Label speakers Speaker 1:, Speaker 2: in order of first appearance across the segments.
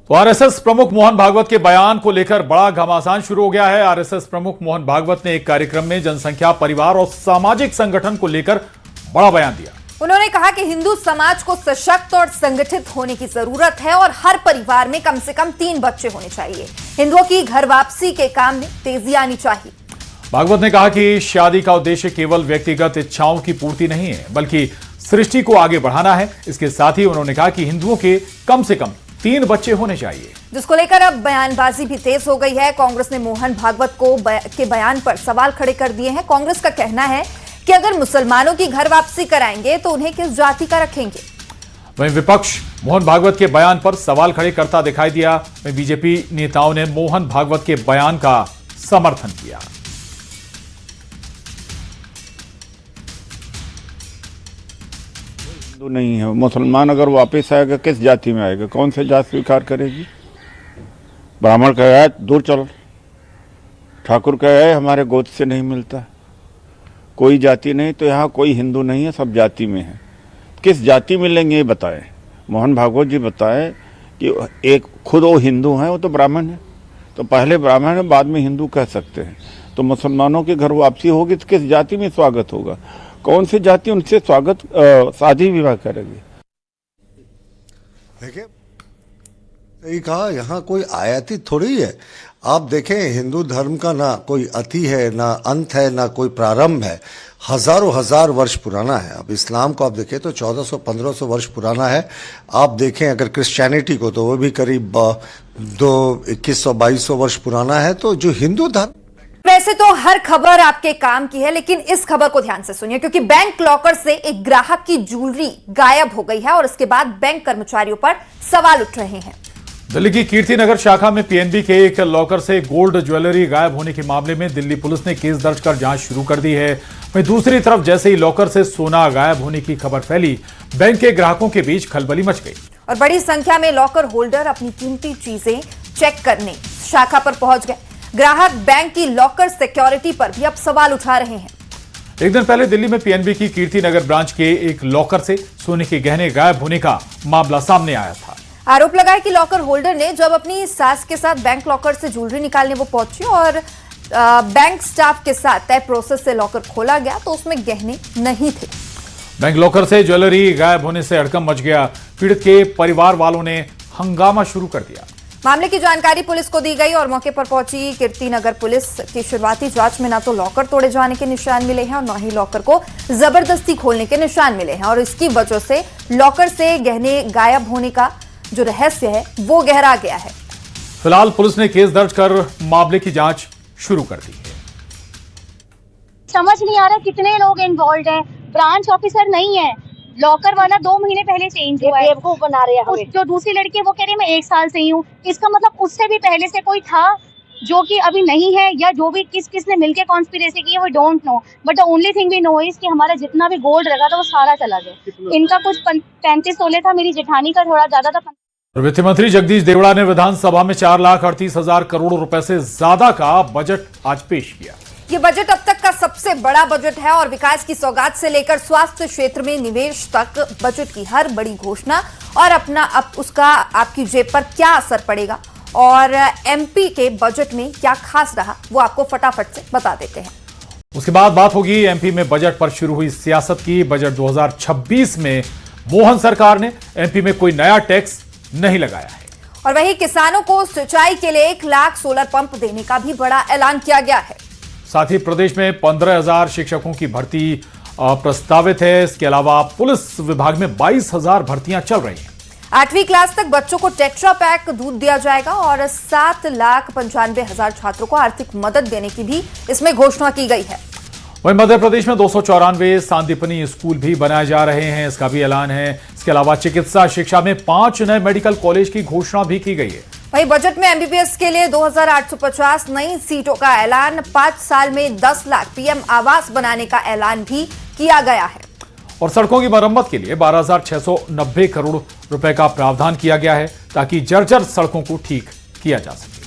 Speaker 1: तो आरएसएस प्रमुख मोहन भागवत के बयान को लेकर बड़ा घमासान शुरू हो गया है। आरएसएस प्रमुख मोहन भागवत ने एक कार्यक्रम में जनसंख्या, परिवार और सामाजिक संगठन को लेकर बड़ा बयान दिया।
Speaker 2: उन्होंने कहा कि हिंदू समाज को सशक्त और संगठित होने की जरूरत है और हर परिवार में कम से कम 3 बच्चे होने चाहिए। हिंदुओं की घर वापसी के काम में तेजी आनी चाहिए।
Speaker 1: भागवत ने कहा कि शादी का उद्देश्य केवल व्यक्तिगत इच्छाओं की पूर्ति नहीं है, बल्कि सृष्टि को आगे बढ़ाना है। इसके साथ ही उन्होंने कहा कि हिंदुओं के कम से कम 3 बच्चे होने चाहिए,
Speaker 2: जिसको लेकर अब बयानबाजी भी तेज हो गई है। कांग्रेस ने मोहन भागवत के बयान पर सवाल खड़े कर दिए हैं। कांग्रेस का कहना है कि अगर मुसलमानों की घर वापसी कराएंगे तो उन्हें किस जाति का रखेंगे।
Speaker 1: वहीं विपक्ष मोहन भागवत के बयान पर सवाल खड़े करता दिखाई दिया। वहीं बीजेपी नेताओं ने मोहन भागवत के बयान का समर्थन किया।
Speaker 3: हिंदू नहीं है, मुसलमान अगर वापस आएगा किस जाति में आएगा, कौन सी जात स्वीकार करेगी। ब्राह्मण कह रहा है दूर चलो, ठाकुर कह रहा है हमारे गोद से नहीं मिलता। कोई जाति नहीं, तो यहाँ कोई हिंदू नहीं है, सब जाति में है। किस जाति में लेंगे ये बताएं। मोहन भागवत जी बताएं कि एक खुद वो हिंदू हैं, वो तो ब्राह्मण है, तो पहले ब्राह्मण है बाद में हिंदू कह सकते हैं। तो मुसलमानों की घर वापसी होगी तो किस जाति में स्वागत होगा, कौन सी जाति उनसे स्वागत शादी विवाह करेगी।
Speaker 4: देखिए सही कहा, यहाँ कोई आयातित थोड़ी है। आप देखें हिंदू धर्म का ना कोई अति है, ना अंत है, ना कोई प्रारंभ है। हजारों हजार वर्ष पुराना है। अब इस्लाम को आप देखें तो 1400-1500 वर्ष पुराना है। आप देखें अगर क्रिश्चियनिटी को तो वो भी करीब 2100-2200 वर्ष पुराना है। तो जो हिंदू धर्म,
Speaker 2: वैसे तो हर खबर आपके काम की है, लेकिन इस खबर को ध्यान से सुनिए, क्योंकि बैंक लॉकर से एक ग्राहक की ज्वेलरी गायब हो गई है और इसके बाद बैंक कर्मचारियों पर सवाल उठ रहे हैं।
Speaker 1: दिल्ली की कीर्ति नगर शाखा में पीएनबी के एक लॉकर से गोल्ड ज्वेलरी गायब होने के मामले में दिल्ली पुलिस ने केस दर्ज कर जांच शुरू कर दी है। वहीं दूसरी तरफ जैसे ही लॉकर से सोना गायब होने की खबर फैली, बैंक के ग्राहकों के बीच खलबली मच गई
Speaker 2: और बड़ी संख्या में लॉकर होल्डर अपनी कीमती चीजें चेक करने शाखा पर पहुंच गए। ग्राहक बैंक की लॉकर सिक्योरिटी पर भी अब सवाल उठा रहे हैं।
Speaker 1: एक दिन पहले दिल्ली में पीएनबी की कीर्ति नगर ब्रांच के एक लॉकर से सोने के गहने गायब होने का मामला सामने आया था।
Speaker 2: आरोप लगाया कि लॉकर होल्डर ने जब अपनी सास के साथ बैंक लॉकर से ज्वेलरी निकालने वो पहुंची और बैंक स्टाफ के साथ तय प्रोसेस से लॉकर खोला गया तो उसमें गहने नहीं थे।
Speaker 1: बैंक लॉकर से ज्वेलरी गायब होने से हड़कंप मच गया। पीड़ित के परिवार वालों ने हंगामा शुरू कर दिया।
Speaker 2: मामले की जानकारी पुलिस को दी गई और मौके पर पहुंची कीर्ति नगर पुलिस की शुरुआती जांच में न तो लॉकर तोड़े जाने के निशान मिले हैं और न ही लॉकर को जबरदस्ती खोलने के निशान मिले हैं और इसकी वजह से लॉकर से गहने गायब होने का जो रहस्य है वो गहरा गया है।
Speaker 1: फिलहाल पुलिस ने केस दर्ज कर मामले की जांच शुरू कर दी है।
Speaker 5: समझ नहीं आ रहा कितने लोग इन्वॉल्व हैं। ब्रांच ऑफिसर नहीं है, लॉकर वाला 2 महीने पहले चेंज हुआ है।
Speaker 6: बेवकूफ बना रहे हैं।
Speaker 5: जो दूसरी लड़की है वो कह रही है मैं 1 साल से ही हूँ। इसका मतलब उससे भी पहले से कोई था जो कि अभी नहीं है, या जो भी किसने मिलके कॉन्स्पिरेसी की है वो don't know. But the only thing we know is कि हमारा जितना भी गोल्ड लगा था वो सारा चला गया। इनका कुछ 35 तोले था, मेरी जेठानी का थोड़ा ज्यादा था।
Speaker 1: वित्त मंत्री जगदीश देवड़ा ने विधानसभा में 4,38,000 करोड़ रुपए से ज्यादा का बजट आज पेश किया।
Speaker 2: ये बजट अब तक का सबसे बड़ा बजट है और विकास की सौगात से लेकर स्वास्थ्य क्षेत्र में निवेश तक बजट की हर बड़ी घोषणा और उसका आपकी जेब पर क्या असर पड़ेगा और एमपी के बजट में क्या खास रहा वो आपको फटाफट से बता देते हैं।
Speaker 1: उसके बाद बात होगी एमपी में बजट पर शुरू हुई सियासत की। बजट 2026 में मोहन सरकार ने एमपी में कोई नया टैक्स नहीं लगाया है
Speaker 2: और वहीं किसानों को सिंचाई के लिए 1 लाख सोलर पंप देने का भी बड़ा ऐलान किया गया है।
Speaker 1: साथ ही प्रदेश में 15,000 शिक्षकों की भर्ती प्रस्तावित है। इसके अलावा पुलिस विभाग में 22,000 भर्तियां चल रही हैं।
Speaker 2: 8वीं क्लास तक बच्चों को टेट्रा पैक दूध दिया जाएगा और 7,95,000 छात्रों को आर्थिक मदद देने की भी इसमें घोषणा की गई है।
Speaker 1: वहीं मध्य प्रदेश में 294 सांदीपनी स्कूल भी बनाए जा रहे हैं, इसका भी ऐलान है। इसके अलावा चिकित्सा शिक्षा में 5 नए मेडिकल कॉलेज की घोषणा भी की गई है।
Speaker 2: वहीं बजट में एमबीबीएस के लिए 2,850 नई सीटों का ऐलान, 5 साल में 10 लाख पीएम आवास बनाने का ऐलान भी किया गया है
Speaker 1: और सड़कों की मरम्मत के लिए 12,690 करोड़ रुपए का प्रावधान किया गया है ताकि जर्जर सड़कों को ठीक किया जा सके।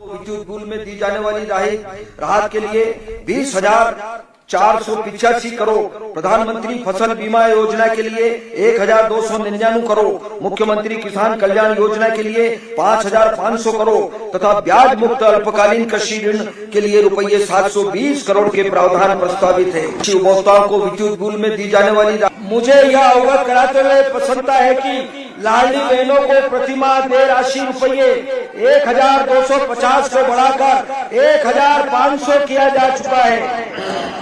Speaker 7: विद्युत बिल में दी जाने वाली राहत के लिए 20,000
Speaker 6: 485 करोड़, प्रधानमंत्री फसल बीमा योजना के लिए 1299 करोड़, मुख्यमंत्री किसान कल्याण योजना के लिए 5500 करोड़ तथा ब्याज मुक्त अल्पकालीन कृषि ऋण के लिए रुपये 720 करोड़ के प्रावधान प्रस्तावित है। उपभोक्ताओं को विद्युत बिल में दी जाने वाली मुझे यह अवगत कराते हुए प्रसन्नता है कि लाडली बहनों को प्रतिमाह देय राशि रुपये 1250 को बढ़ाकर 1500 किया जा चुका है।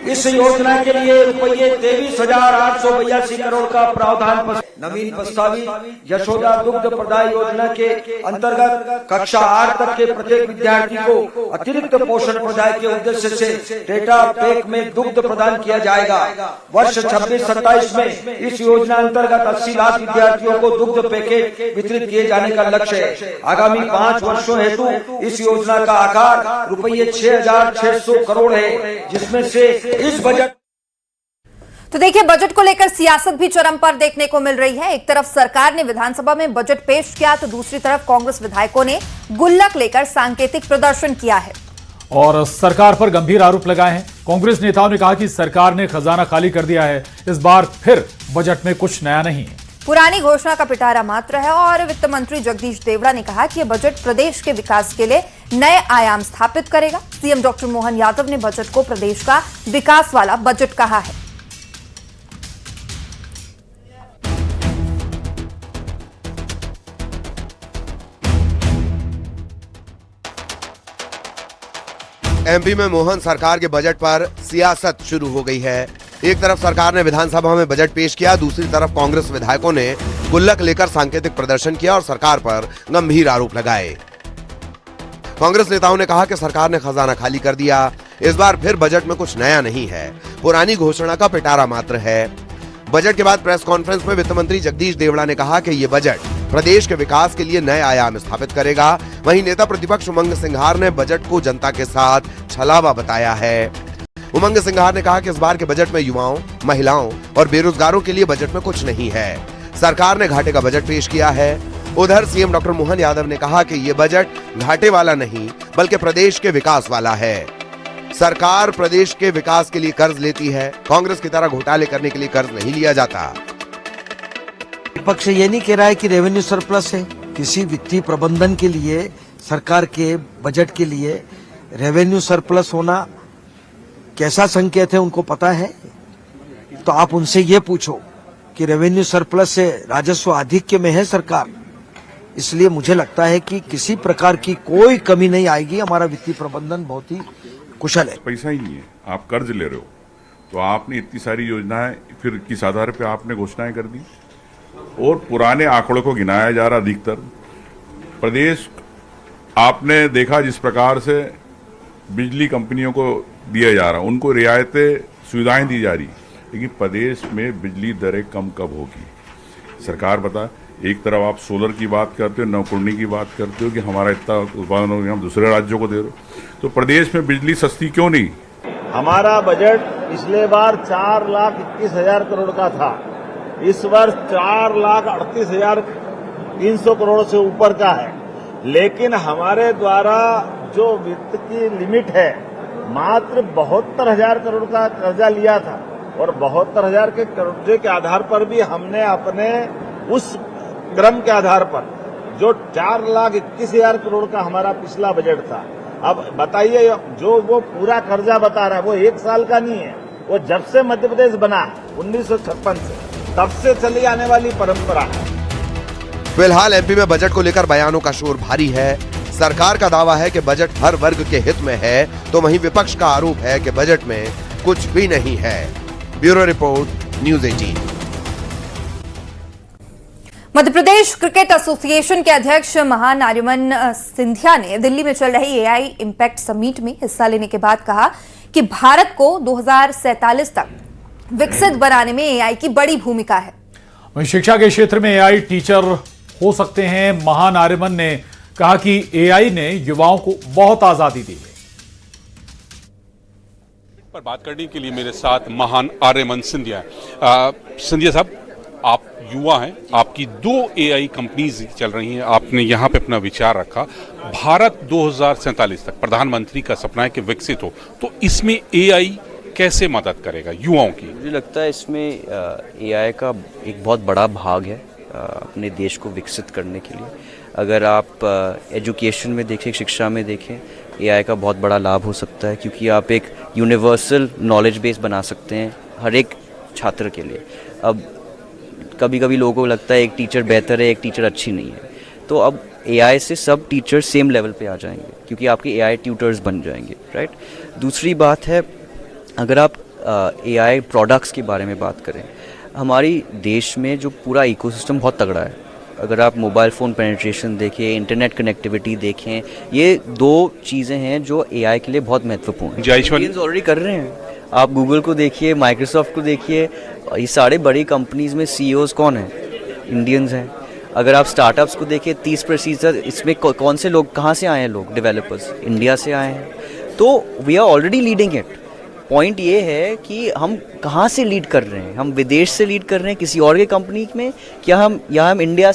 Speaker 6: इस योजना के लिए रुपये 23,882 करोड़ का प्रावधान नवीन प्रस्तावित यशोदा दुग्ध प्रदाय योजना के अंतर्गत कक्षा 8 तक के प्रत्येक विद्यार्थी को अतिरिक्त पोषण प्रदाय के उद्देश्य से टेट्रा पैक में दुग्ध प्रदान किया जाएगा। वर्ष 26-27 में इस योजना अंतर्गत 80 लाख विद्यार्थियों को दुग्ध पैकेट वितरित किए जाने का लक्ष्य है। आगामी 5 वर्षों हेतु इस योजना का आकार रुपये 6,600 करोड़ है, जिसमें से इस बजट
Speaker 2: तो देखिए, बजट को लेकर सियासत भी चरम पर देखने को मिल रही है। एक तरफ सरकार ने विधानसभा में बजट पेश किया तो दूसरी तरफ कांग्रेस विधायकों ने गुल्लक लेकर सांकेतिक प्रदर्शन किया है
Speaker 1: और सरकार पर गंभीर आरोप लगाए हैं। कांग्रेस नेताओं ने कहा कि सरकार ने खजाना खाली कर दिया है, इस बार फिर बजट में कुछ नया नहीं है।
Speaker 2: पुरानी घोषणा का पिटारा मात्र है और वित्त मंत्री जगदीश देवड़ा ने कहा कि यह बजट प्रदेश के विकास के लिए नए आयाम स्थापित करेगा। सीएम डॉक्टर मोहन यादव ने बजट को प्रदेश का विकास वाला बजट कहा है।
Speaker 7: एमपी में मोहन सरकार के बजट पर सियासत शुरू हो गई है। एक तरफ सरकार ने विधानसभा में बजट पेश किया, दूसरी तरफ कांग्रेस विधायकों ने गुल्लक लेकर सांकेतिक प्रदर्शन किया और सरकार पर गंभीर आरोप लगाए। कांग्रेस नेताओं ने कहा कि सरकार ने खजाना खाली कर दिया, इस बार फिर बजट में कुछ नया नहीं है, पुरानी घोषणा का पिटारा मात्र है। बजट के बाद प्रेस कॉन्फ्रेंस में वित्त मंत्री जगदीश देवड़ा ने कहा कि ये बजट प्रदेश के विकास के लिए नए आयाम स्थापित करेगा। वहीं नेता प्रतिपक्ष उमंग सिंघार ने बजट को जनता के साथ छलावा बताया है। उमंग सिंघार ने कहा कि इस बार के बजट में युवाओं, महिलाओं और बेरोजगारों के लिए बजट में कुछ नहीं है। सरकार ने घाटे का बजट पेश किया है। उधर सीएम डॉक्टर मोहन यादव ने कहा कि ये बजट घाटे वाला नहीं बल्कि प्रदेश के विकास वाला है। सरकार प्रदेश के विकास के लिए कर्ज लेती है, कांग्रेस की तरह घोटाले करने के लिए कर्ज नहीं लिया जाता।
Speaker 8: विपक्ष ये नहीं कह रहा है कि रेवेन्यू सरप्लस है। किसी वित्तीय प्रबंधन के लिए, सरकार के बजट के लिए रेवेन्यू सरप्लस होना कैसा संकेत है उनको पता है। तो आप उनसे ये पूछो कि रेवेन्यू सरप्लस से राजस्व आधिक्य में है सरकार, इसलिए मुझे लगता है कि किसी प्रकार की कोई कमी नहीं आएगी। हमारा वित्तीय प्रबंधन बहुत ही कुशल है।
Speaker 9: पैसा ही नहीं है, आप कर्ज ले रहे हो, तो आपने इतनी सारी योजनाएं फिर किस आधार पे आपने घोषणाएं कर दी और पुराने आंकड़ों को गिनाया जा रहा। अधिकतर प्रदेश आपने देखा जिस प्रकार से बिजली कंपनियों को दिया जा रहा, उनको रियायतें सुविधाएं दी जा रही, लेकिन प्रदेश में बिजली दरें कम कब होगी? सरकार बता, एक तरफ आप सोलर की बात करते हो, नवकुंडी की बात करते हो कि हमारा इतना उत्पादन हो गया, हम दूसरे राज्यों को दे रहे हो, तो प्रदेश में बिजली सस्ती क्यों नहीं?
Speaker 10: हमारा बजट पिछले बार 4,21,000 करोड़ का था, इस वर्ष 4,38,300 करोड़ से ऊपर का है। लेकिन हमारे द्वारा जो वित्त की लिमिट है, मात्र 72,000 करोड़ का कर्जा लिया था और 72,000 के कर्जे के आधार पर भी हमने अपने उस क्रम के आधार पर जो 4,21,000 करोड़ का हमारा पिछला बजट था, अब बताइए जो वो पूरा कर्जा बता रहा है वो 1 साल का नहीं है, वो जब से मध्य प्रदेश बना 1956 से, तब से चली आने वाली परंपरा है।
Speaker 7: फिलहाल एमपी में बजट को लेकर बयानों का शोर भारी है। सरकार का दावा है कि बजट हर वर्ग के हित में है, तो वहीं विपक्ष का आरोप है कि बजट में कुछ भी नहीं है। Bureau report, news 18।
Speaker 2: Madhya Pradesh cricket association के अध्यक्ष महानारिमन सिंधिया ने दिल्ली में चल रही एआई इम्पैक्ट समिट में हिस्सा लेने के बाद कहा कि भारत को 2047 तक विकसित बनाने में एआई की बड़ी भूमिका है।
Speaker 1: वहीं शिक्षा के क्षेत्र में एआई टीचर हो सकते हैं। महानारिमन ने कहा कि एआई ने युवाओं को बहुत आजादी दी है।
Speaker 11: पर बात करने के लिए मेरे साथ महान आर्यमन सिंधिया। सिंधिया साहब, आप युवा हैं, आपकी 2 AI कंपनीज चल रही हैं, आपने यहाँ पे अपना विचार रखा। भारत 2047 तक प्रधानमंत्री का सपना है कि विकसित हो, तो इसमें AI कैसे मदद करेगा युवाओं की?
Speaker 12: मुझे लगता है इसमें AI का एक बहुत बड़ा भाग है अपने देश को विकसित करने के लिए। अगर आप एजुकेशन में देखें, शिक्षा में देखें, AI का बहुत बड़ा लाभ हो सकता है, क्योंकि आप एक यूनिवर्सल नॉलेज बेस बना सकते हैं हर एक छात्र के लिए। अब कभी कभी लोगों को लगता है एक टीचर बेहतर है, एक टीचर अच्छी नहीं है, तो अब AI से सब टीचर सेम लेवल पे आ जाएंगे, क्योंकि आपके AI ट्यूटर्स बन जाएंगे, राइट। दूसरी बात है, अगर आप AI प्रोडक्ट्स के बारे में बात करें, हमारी देश में जो पूरा इकोसिस्टम बहुत तगड़ा है। अगर आप मोबाइल फ़ोन पेनिट्रेशन देखें, इंटरनेट कनेक्टिविटी देखें, ये 2 चीज़ें हैं जो AI के लिए बहुत महत्वपूर्ण हैं। इंडियंस ऑलरेडी कर रहे हैं। आप गूगल को देखिए, माइक्रोसॉफ्ट को देखिए, ये सारे बड़ी कंपनीज़ में CEOs कौन हैं? इंडियंस हैं। अगर आप स्टार्टअप्स को देखिए, 30% इसमें कौन से लोग, कहाँ से आए हैं लोग? डेवलपर्स इंडिया से आए हैं। तो we are already leading it. Point ये है कि हम कहाँ से लीड कर रहे हैं? हम विदेश से लीड कर रहे हैं किसी और के कंपनी में, क्या हम इंडिया